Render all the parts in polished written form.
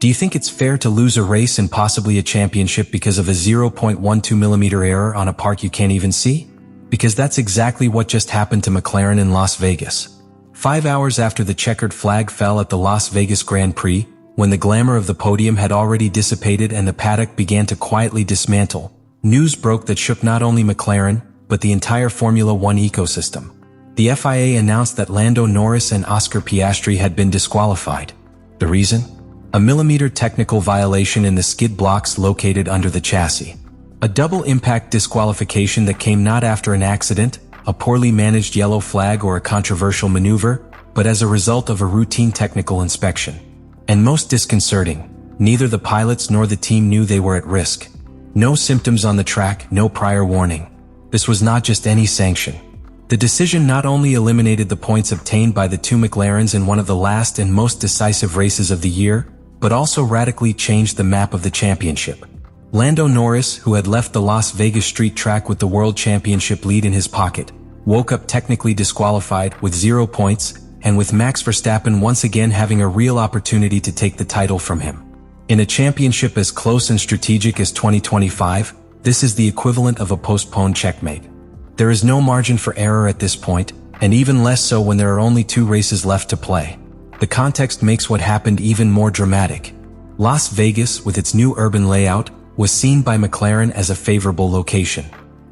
Do you think it's fair to lose a race and possibly a championship because of a 0.12mm error on a part you can't even see? Because that's exactly what just happened to McLaren in Las Vegas. 5 hours after the checkered flag fell at the Las Vegas Grand Prix, when the glamour of the podium had already dissipated and the paddock began to quietly dismantle, news broke that shook not only McLaren, but the entire Formula One ecosystem. The FIA announced that Lando Norris and Oscar Piastri had been disqualified. The reason? A millimeter technical violation in the skid blocks located under the chassis. A double impact disqualification that came not after an accident, a poorly managed yellow flag or a controversial maneuver, but as a result of a routine technical inspection. And most disconcerting, neither the pilots nor the team knew they were at risk. No symptoms on the track, no prior warning. This was not just any sanction. The decision not only eliminated the points obtained by the two McLarens in one of the last and most decisive races of the year, but also radically changed the map of the championship. Lando Norris, who had left the Las Vegas street track with the World Championship lead in his pocket, woke up technically disqualified with 0 points, and with Max Verstappen once again having a real opportunity to take the title from him. In a championship as close and strategic as 2025, this is the equivalent of a postponed checkmate. There is no margin for error at this point, and even less so when there are only 2 races left to play. The context makes what happened even more dramatic. Las Vegas, with its new urban layout, was seen by McLaren as a favorable location.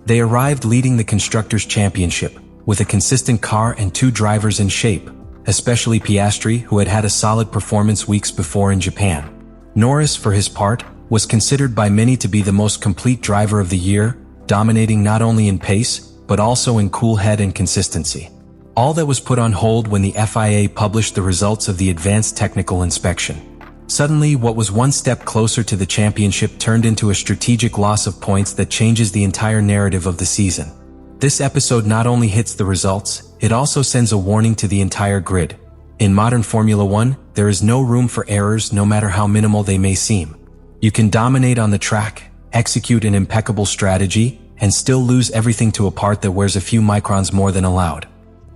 They arrived leading the Constructors' Championship, with a consistent car and 2 drivers in shape, especially Piastri, who had had a solid performance weeks before in Japan. Norris, for his part, was considered by many to be the most complete driver of the year, dominating not only in pace, but also in cool head and consistency. All that was put on hold when the FIA published the results of the advanced technical inspection. Suddenly, what was one step closer to the championship turned into a strategic loss of points that changes the entire narrative of the season. This episode not only hits the results, it also sends a warning to the entire grid. In modern Formula One, there is no room for errors no matter how minimal they may seem. You can dominate on the track, execute an impeccable strategy, and still lose everything to a part that wears a few microns more than allowed.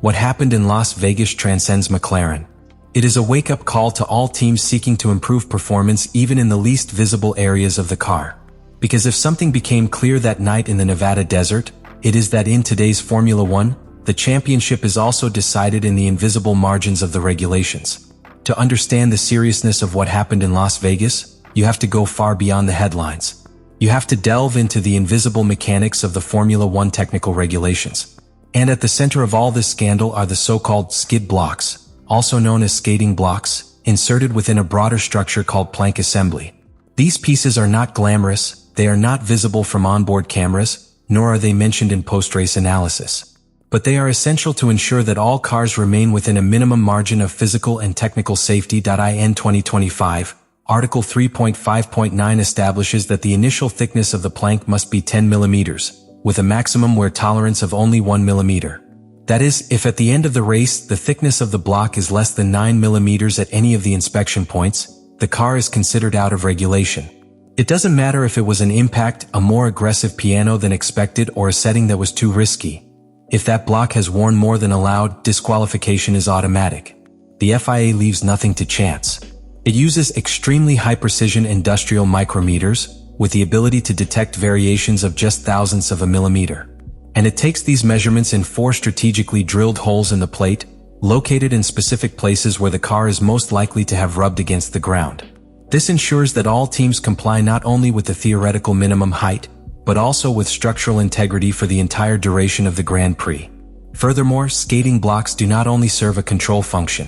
What happened in Las Vegas transcends McLaren. It is a wake-up call to all teams seeking to improve performance even in the least visible areas of the car. Because if something became clear that night in the Nevada desert, it is that in today's Formula One, the championship is also decided in the invisible margins of the regulations. To understand the seriousness of what happened in Las Vegas, you have to go far beyond the headlines. You have to delve into the invisible mechanics of the Formula One technical regulations. And at the center of all this scandal are the so-called skid blocks, also known as skating blocks, inserted within a broader structure called plank assembly. These pieces are not glamorous, they are not visible from onboard cameras, nor are they mentioned in post-race analysis. But they are essential to ensure that all cars remain within a minimum margin of physical and technical safety. In 2025, Article 3.5.9 establishes that the initial thickness of the plank must be 10 millimeters, with a maximum wear tolerance of only 1 millimeter. That is, if at the end of the race the thickness of the block is less than 9 millimeters at any of the inspection points, the car is considered out of regulation. It doesn't matter if it was an impact, a more aggressive piano than expected, or a setting that was too risky. If that block has worn more than allowed, disqualification is automatic. The FIA leaves nothing to chance. It uses extremely high-precision industrial micrometers, with the ability to detect variations of just thousandths of a millimeter. And it takes these measurements in 4 strategically drilled holes in the plate, located in specific places where the car is most likely to have rubbed against the ground. This ensures that all teams comply not only with the theoretical minimum height, but also with structural integrity for the entire duration of the Grand Prix. Furthermore, skating blocks do not only serve a control function.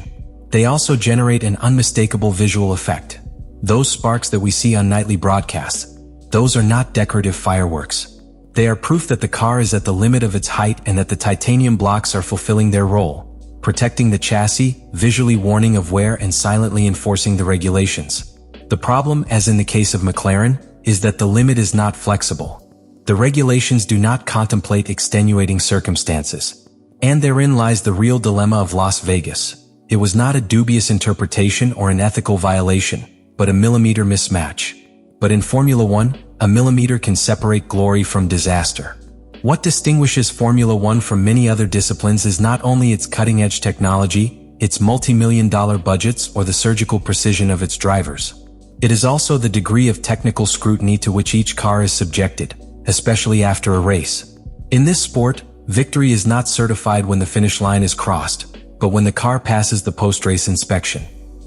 They also generate an unmistakable visual effect. Those sparks that we see on nightly broadcasts, those are not decorative fireworks. They are proof that the car is at the limit of its height and that the titanium blocks are fulfilling their role, protecting the chassis, visually warning of wear and silently enforcing the regulations. The problem, as in the case of McLaren, is that the limit is not flexible. The regulations do not contemplate extenuating circumstances. And therein lies the real dilemma of Las Vegas. It was not a dubious interpretation or an ethical violation, but a millimeter mismatch. But in Formula One, a millimeter can separate glory from disaster. What distinguishes Formula One from many other disciplines is not only its cutting-edge technology, its multi-million-dollar budgets, or the surgical precision of its drivers. It is also the degree of technical scrutiny to which each car is subjected, especially after a race. In this sport, victory is not certified when the finish line is crossed, but when the car passes the post-race inspection.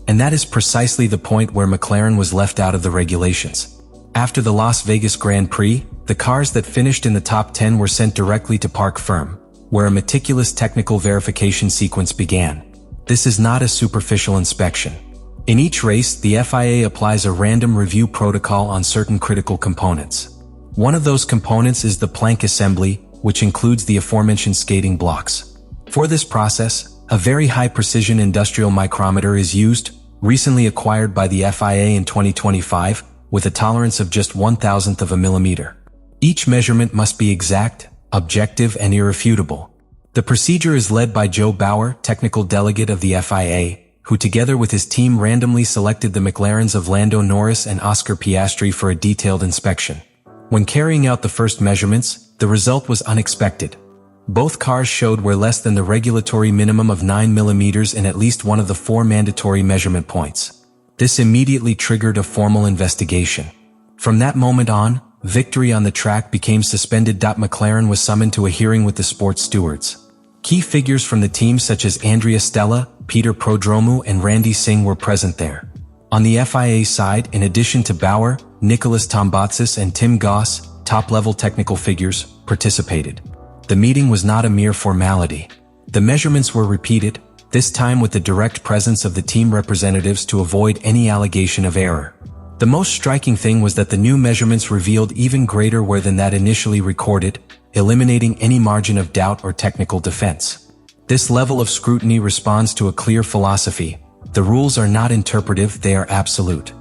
And that is precisely the point where McLaren was left out of the regulations. After the Las Vegas Grand Prix, the cars that finished in the top 10 were sent directly to Parc Ferme, where a meticulous technical verification sequence began. This is not a superficial inspection. In each race, the FIA applies a random review protocol on certain critical components. One of those components is the plank assembly, which includes the aforementioned skating blocks. For this process, a very high-precision industrial micrometer is used, recently acquired by the FIA in 2025, with a tolerance of just 1/1000th of a millimeter. Each measurement must be exact, objective, and irrefutable. The procedure is led by Joe Bauer, technical delegate of the FIA, who together with his team randomly selected the McLarens of Lando Norris and Oscar Piastri for a detailed inspection. When carrying out the first measurements, the result was unexpected. Both cars showed were less than the regulatory minimum of 9 millimeters in at least one of the 4 mandatory measurement points. This immediately triggered a formal investigation. From that moment on, victory on the track became suspended. McLaren was summoned to a hearing with the sports stewards. Key figures from the team such as Andrea Stella, Peter Prodromou, and Randy Singh were present there. On the FIA side, in addition to Bauer, Nicholas Tombatsis and Tim Goss, top-level technical figures, participated. The meeting was not a mere formality. The measurements were repeated, this time with the direct presence of the team representatives to avoid any allegation of error. The most striking thing was that the new measurements revealed even greater wear than that initially recorded, eliminating any margin of doubt or technical defense. This level of scrutiny responds to a clear philosophy. The rules are not interpretive, they are absolute.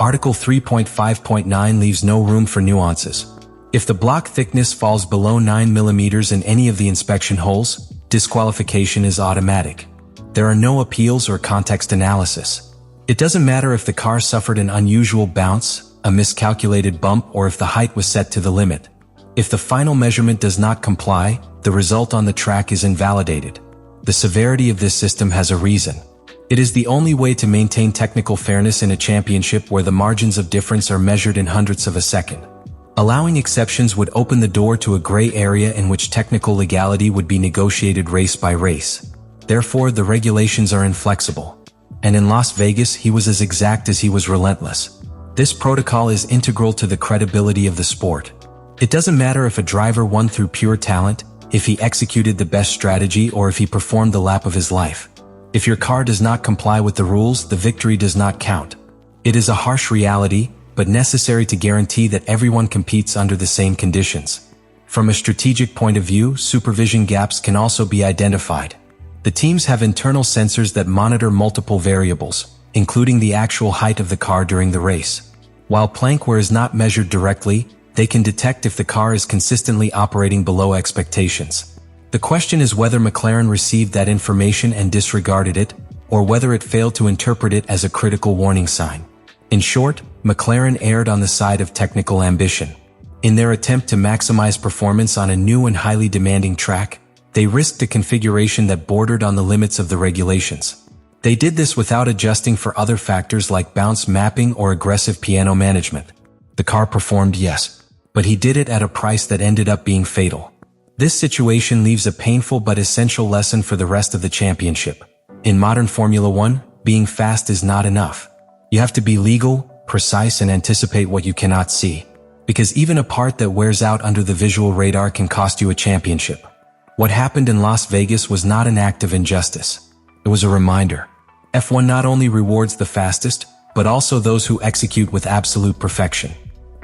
Article 3.5.9 leaves no room for nuances. If the block thickness falls below 9 millimeters in any of the inspection holes, disqualification is automatic. There are no appeals or context analysis. It doesn't matter if the car suffered an unusual bounce, a miscalculated bump, or if the height was set to the limit. If the final measurement does not comply, the result on the track is invalidated. The severity of this system has a reason. It is the only way to maintain technical fairness in a championship where the margins of difference are measured in hundredths of a second. Allowing exceptions would open the door to a gray area in which technical legality would be negotiated race by race. Therefore, the regulations are inflexible. And in Las Vegas, he was as exact as he was relentless. This protocol is integral to the credibility of the sport. It doesn't matter if a driver won through pure talent, if he executed the best strategy, or if he performed the lap of his life. If your car does not comply with the rules, the victory does not count. It is a harsh reality, but necessary to guarantee that everyone competes under the same conditions. From a strategic point of view, supervision gaps can also be identified. The teams have internal sensors that monitor multiple variables, including the actual height of the car during the race. While plank wear is not measured directly, they can detect if the car is consistently operating below expectations. The question is whether McLaren received that information and disregarded it, or whether it failed to interpret it as a critical warning sign. In short, McLaren erred on the side of technical ambition. In their attempt to maximize performance on a new and highly demanding track, they risked a configuration that bordered on the limits of the regulations. They did this without adjusting for other factors like bounce mapping or aggressive piano management. The car performed, yes, but he did it at a price that ended up being fatal. This situation leaves a painful but essential lesson for the rest of the championship. In modern Formula One, being fast is not enough. You have to be legal, precise, and anticipate what you cannot see. Because even a part that wears out under the visual radar can cost you a championship. What happened in Las Vegas was not an act of injustice. It was a reminder. F1 not only rewards the fastest, but also those who execute with absolute perfection.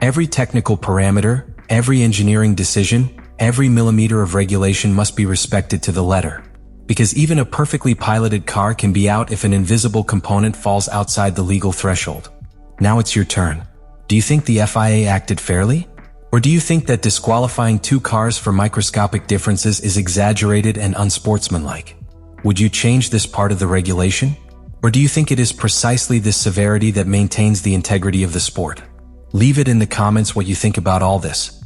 Every technical parameter, every engineering decision, every millimeter of regulation must be respected to the letter. Because even a perfectly piloted car can be out if an invisible component falls outside the legal threshold. Now it's your turn. Do you think the FIA acted fairly? Or do you think that disqualifying 2 cars for microscopic differences is exaggerated and unsportsmanlike? Would you change this part of the regulation? Or do you think it is precisely this severity that maintains the integrity of the sport? Leave it in the comments what you think about all this.